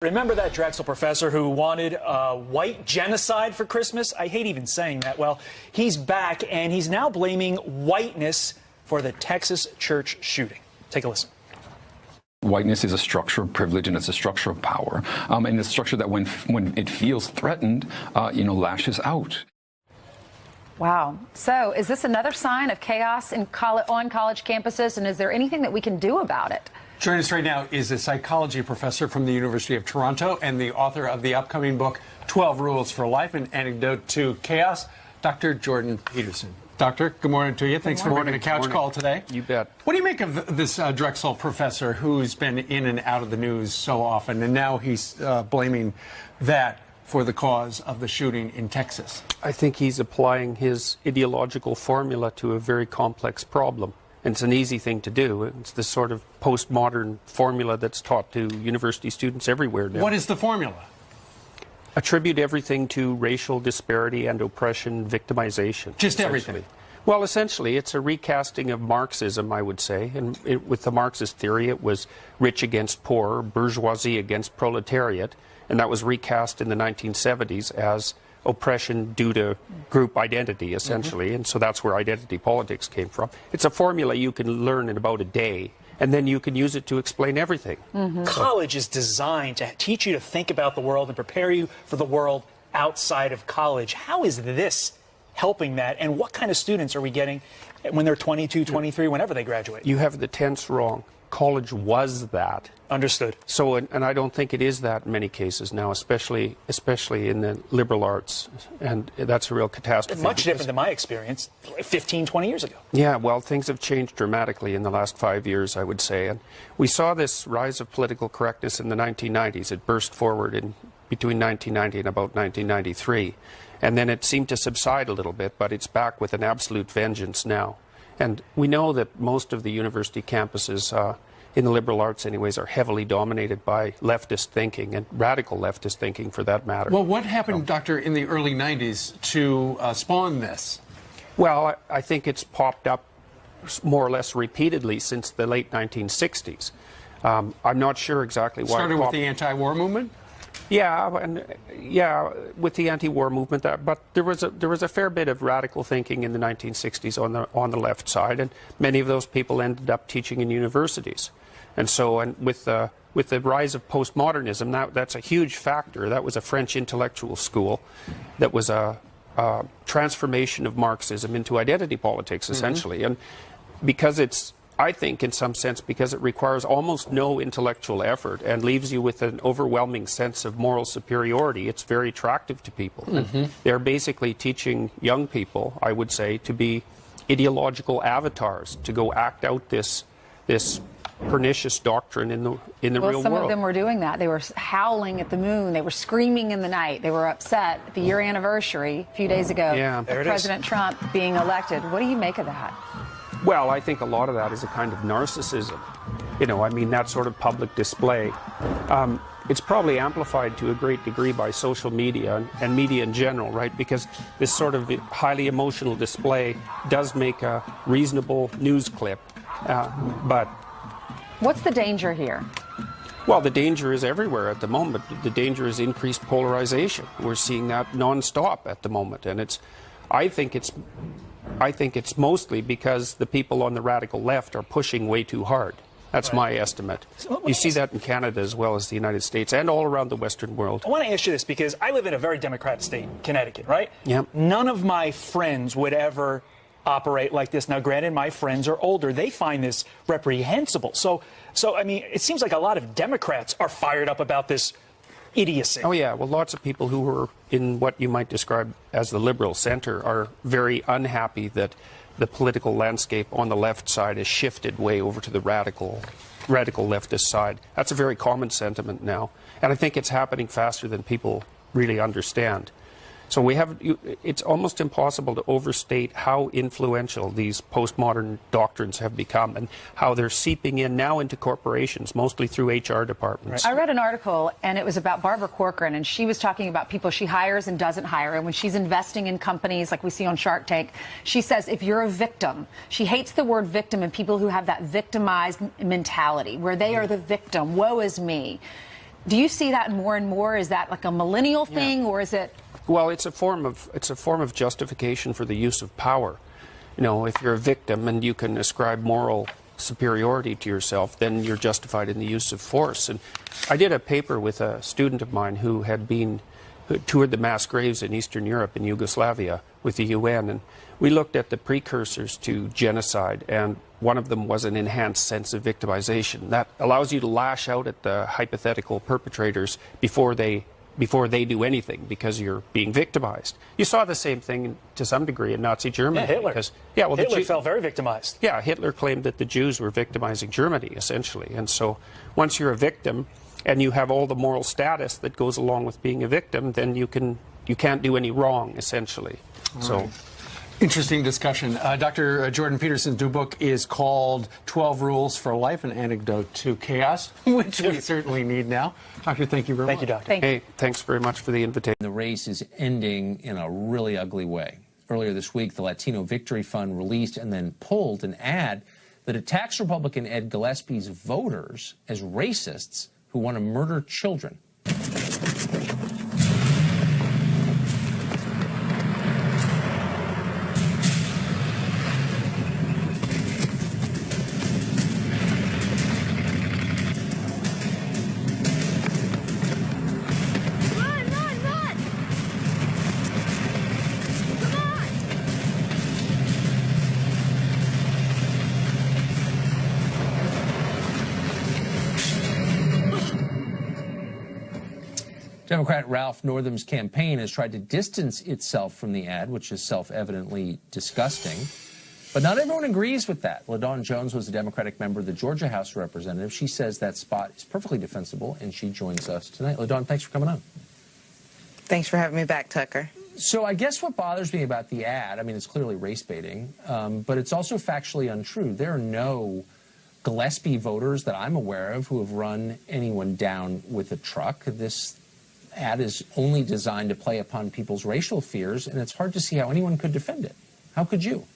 Remember that Drexel professor who wanted white genocide for Christmas? I hate even saying that. Well, he's back, and he's now blaming whiteness for the Texas church shooting. Take a listen. Whiteness is a structure of privilege, and it's a structure of power, and it's a structure that when it feels threatened, lashes out. Wow. So is this another sign of chaos on college campuses, and is there anything that we can do about it? Joining us right now is a psychology professor from the University of Toronto and the author of the upcoming book, 12 Rules for Life, An Antidote to Chaos, Dr. Jordan Peterson. Doctor, good morning to you. Thanks for making a couch call today. You bet. What do you make of this Drexel professor who's been in and out of the news so often, and now he's blaming that for the cause of the shooting in Texas? I think he's applying his ideological formula to a very complex problem. And it's an easy thing to do. It's this sort of postmodern formula that's taught to university students everywhere now. What is the formula? Attribute everything to racial disparity and oppression, victimization. Just everything? Well, essentially, it's a recasting of Marxism, I would say. And with the Marxist theory, it was rich against poor, bourgeoisie against proletariat. And that was recast in the 1970s as oppression due to group identity, essentially. And so that's where identity politics came from. It's a formula you can learn in about a day, and then you can use it to explain everything. College is designed to teach you to think about the world and prepare you for the world outside of college. How is this helping that, and what kind of students are we getting when they're 22, 23, whenever they graduate? You have the tense wrong. College was that. Understood. So, and I don't think it is that in many cases now, especially in the liberal arts, and that's a real catastrophe. Much different than my experience 15, 20 years ago. Yeah, well, things have changed dramatically in the last 5 years, I would say. And we saw this rise of political correctness in the 1990s. It burst forward in between 1990 and about 1993. And then it seemed to subside a little bit, but it's back with an absolute vengeance now. And we know that most of the university campuses, in the liberal arts anyways, are heavily dominated by leftist thinking, and radical leftist thinking for that matter. Well, what happened, Doctor, in the early 90s to spawn this? Well, I think it's popped up more or less repeatedly since the late 1960s. I'm not sure exactly why. Started with the anti-war movement? Yeah, with the anti-war movement, but there was a fair bit of radical thinking in the 1960s on the left side, and many of those people ended up teaching in universities. And so, and with the rise of postmodernism, that's a huge factor. That was a French intellectual school that was a transformation of Marxism into identity politics, essentially. And because I think, in some sense, because it requires almost no intellectual effort and leaves you with an overwhelming sense of moral superiority, it's very attractive to people. They're basically teaching young people, I would say, to be ideological avatars, to go act out this pernicious doctrine in the real world. Well, some of them were doing that. They were howling at the moon. They were screaming in the night. They were upset at the year anniversary a few days ago of President Trump being elected. What do you make of that? Well, I think a lot of that is a kind of narcissism. I mean, that sort of public display. It's probably amplified to a great degree by social media and media in general, right? Because this sort of highly emotional display does make a reasonable news clip. But what's the danger here? Well, the danger is everywhere at the moment. The danger is increased polarization. We're seeing that nonstop at the moment, and I think it's mostly because the people on the radical left are pushing way too hard. That's my estimate. You see that in Canada as well as the United States and all around the Western world. I want to ask you this because I live in a very Democratic state, Connecticut, right? Yep. None of my friends would ever operate like this. Now, granted, my friends are older. They find this reprehensible. So I mean, it seems like a lot of Democrats are fired up about this idiocy. Oh, yeah. Well, lots of people who were in what you might describe as the liberal center are very unhappy that the political landscape on the left side has shifted way over to the radical leftist side. That's a very common sentiment now. And I think it's happening faster than people really understand. So it's almost impossible to overstate how influential these postmodern doctrines have become and how they're seeping in now into corporations, mostly through HR departments. I read an article, and it was about Barbara Corcoran, and she was talking about people she hires and doesn't hire. And when she's investing in companies like we see on Shark Tank, she says if you're a victim, she hates the word victim and people who have that victimized mentality, where they are the victim, woe is me. Do you see that more and more? Is that like a millennial thing, or is it? Well, it's a form of justification for the use of power. You know, if you're a victim and you can ascribe moral superiority to yourself, then you're justified in the use of force. And I did a paper with a student of mine who toured the mass graves in Eastern Europe and Yugoslavia with the UN, and we looked at the precursors to genocide, and one of them was an enhanced sense of victimization. That allows you to lash out at the hypothetical perpetrators before they do anything, because you're being victimized. You saw the same thing to some degree in Nazi Germany. Yeah, Hitler. Hitler felt very victimized. Yeah, Hitler claimed that the Jews were victimizing Germany, essentially. And so once you're a victim and you have all the moral status that goes along with being a victim, then you can't do any wrong, essentially. So. Interesting discussion. Dr. Jordan Peterson's new book is called 12 Rules for Life, an Antidote to Chaos, which we certainly need now. Doctor, thank you very much. Thank you, Doctor. Thank you. Hey, thanks very much for the invitation. The race is ending in a really ugly way. Earlier this week, the Latino Victory Fund released and then pulled an ad that attacks Republican Ed Gillespie's voters as racists who want to murder children. Democrat Ralph Northam's campaign has tried to distance itself from the ad, which is self-evidently disgusting. But not everyone agrees with that. LaDawn Jones was a Democratic member of the Georgia House of Representatives. She says that spot is perfectly defensible, and she joins us tonight. LaDawn, thanks for coming on. Thanks for having me back, Tucker. So I guess what bothers me about the ad, I mean, it's clearly race baiting, but it's also factually untrue. There are no Gillespie voters that I'm aware of who have run anyone down with a truck. This ad is only designed to play upon people's racial fears, and it's hard to see how anyone could defend it. How could you?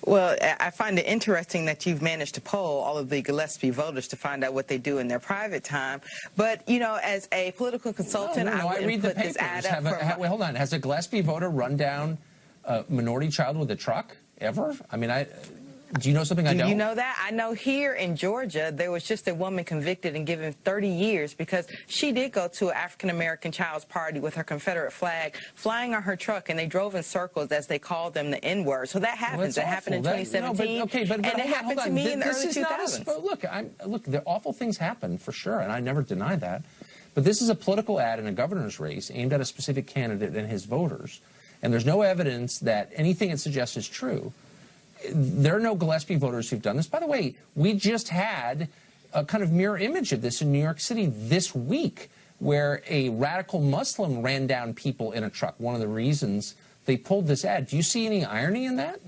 Well, I find it interesting that you've managed to poll all of the Gillespie voters to find out what they do in their private time. But, you know, as a political consultant, I read the papers. Wait, hold on. Has a Gillespie voter run down a minority child with a truck ever? I mean, do you know something I don't? Do you know that? I know here in Georgia, there was just a woman convicted and given 30 years because she did go to an African-American child's party with her Confederate flag flying on her truck, and they drove in circles as they called them the N-word. So that happens. It happened in 2017, and it happened to me in the early 2000s. Look, the awful things happen for sure, and I never deny that. But this is a political ad in a governor's race aimed at a specific candidate and his voters, and there's no evidence that anything it suggests is true. There are no Gillespie voters who've done this. By the way, we just had a kind of mirror image of this in New York City this week, where a radical Muslim ran down people in a truck. One of the reasons they pulled this ad. Do you see any irony in that?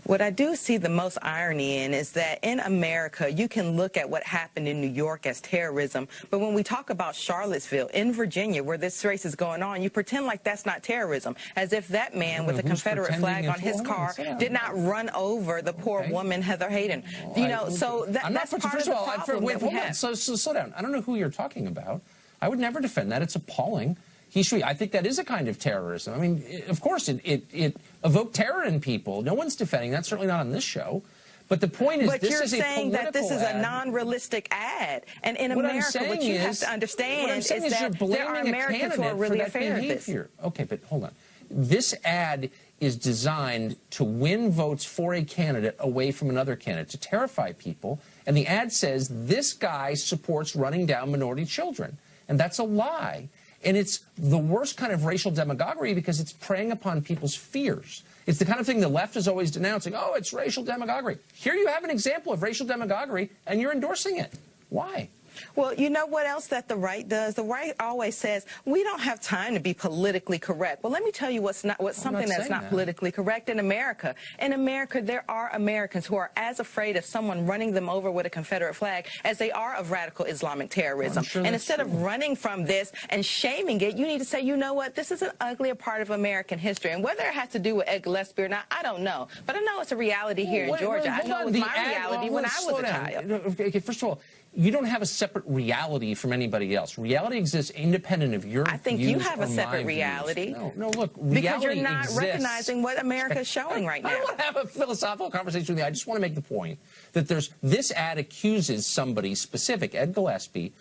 What I do see the most irony in is that in America, you can look at what happened in New York as terrorism, but when we talk about Charlottesville, in Virginia, where this race is going on, you pretend like that's not terrorism, as if that man with a Confederate flag on his car did not run over the poor woman, Heather Hayden. You know, so that's part of the problem that we have. So slow down. I don't know who you're talking about. I would never defend that. It's appalling. I think that is a kind of terrorism. I mean, of course, it evoked terror in people. No one's defending that, certainly not on this show. But the point is, this is a political ad. But you're saying that this is a non-realistic ad. And in America, what you have to understand is that there are Americans who are really afraid of this. Okay, but hold on. This ad is designed to win votes for a candidate away from another candidate, to terrify people. And the ad says, this guy supports running down minority children. And that's a lie. And it's the worst kind of racial demagoguery because it's preying upon people's fears. It's the kind of thing the left is always denouncing. Oh, it's racial demagoguery. Here you have an example of racial demagoguery, and you're endorsing it. Why? Well, you know what else that the right does? The right always says, we don't have time to be politically correct. Well, let me tell you what's something that's not politically correct in America. In America, there are Americans who are as afraid of someone running them over with a Confederate flag as they are of radical Islamic terrorism. Sure, and instead of running from this and shaming it, you need to say, you know what, this is an uglier part of American history. And whether it has to do with Ed Gillespie or not, I don't know. But I know it's a reality here in Georgia. I know it was my reality when I was a child. Okay, first of all, you don't have a separate reality from anybody else. Reality exists independent of your I think views you have or a separate my reality. Views. No, look, because reality you're not exists. recognizing what America is showing right now. I don't want to have a philosophical conversation with you. I just want to make the point that this ad accuses somebody specific, Ed Gillespie,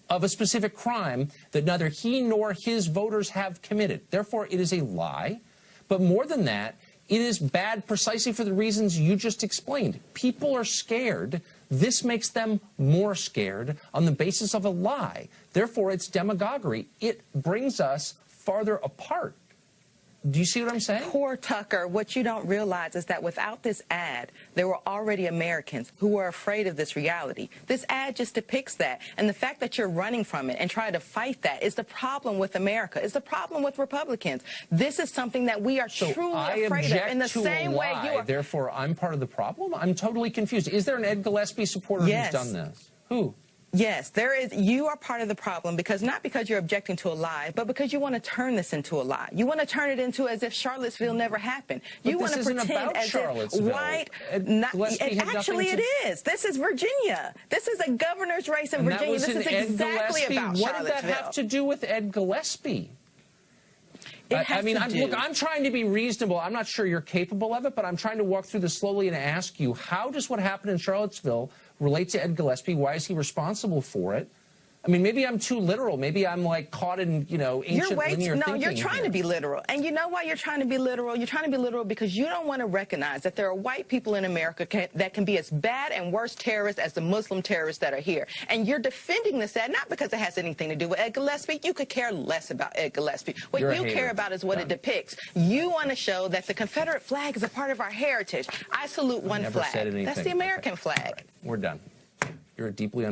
of a specific crime that neither he nor his voters have committed. Therefore, it is a lie. But more than that, it is bad precisely for the reasons you just explained. People are scared. This makes them more scared on the basis of a lie. Therefore, it's demagoguery. It brings us farther apart. Do you see what I'm saying? Poor Tucker, what you don't realize is that without this ad, there were already Americans who were afraid of this reality. This ad just depicts that. And the fact that you're running from it and trying to fight that is the problem with America. It's the problem with Republicans. This is something that we are truly afraid of. In the same way you are. Therefore, I'm part of the problem? I'm totally confused. Is there an Ed Gillespie supporter who's done this? Who? Yes, there is. You are part of the problem not because you're objecting to a lie, but because you want to turn this into a lie. You want to turn it into as if Charlottesville never happened. You want to pretend as if white. Actually, it is. This is Virginia. This is a governor's race in Virginia. This is exactly about Charlottesville. What did that have to do with Ed Gillespie? I mean, look, I'm trying to be reasonable. I'm not sure you're capable of it, but I'm trying to walk through this slowly and ask you, how does what happened in Charlottesville relate to Ed Gillespie? Why is he responsible for it? I mean, maybe I'm too literal. Maybe I'm like caught in, ancient linear thinking. No, you're trying to be literal. And you know why you're trying to be literal? You're trying to be literal because you don't want to recognize that there are white people in America that can be as bad and worse terrorists as the Muslim terrorists that are here. And you're defending this ad not because it has anything to do with Ed Gillespie. You could care less about Ed Gillespie. What you care about is what it depicts. You want to show that the Confederate flag is a part of our heritage. I salute one flag. That's the American flag. We're done. You're a deeply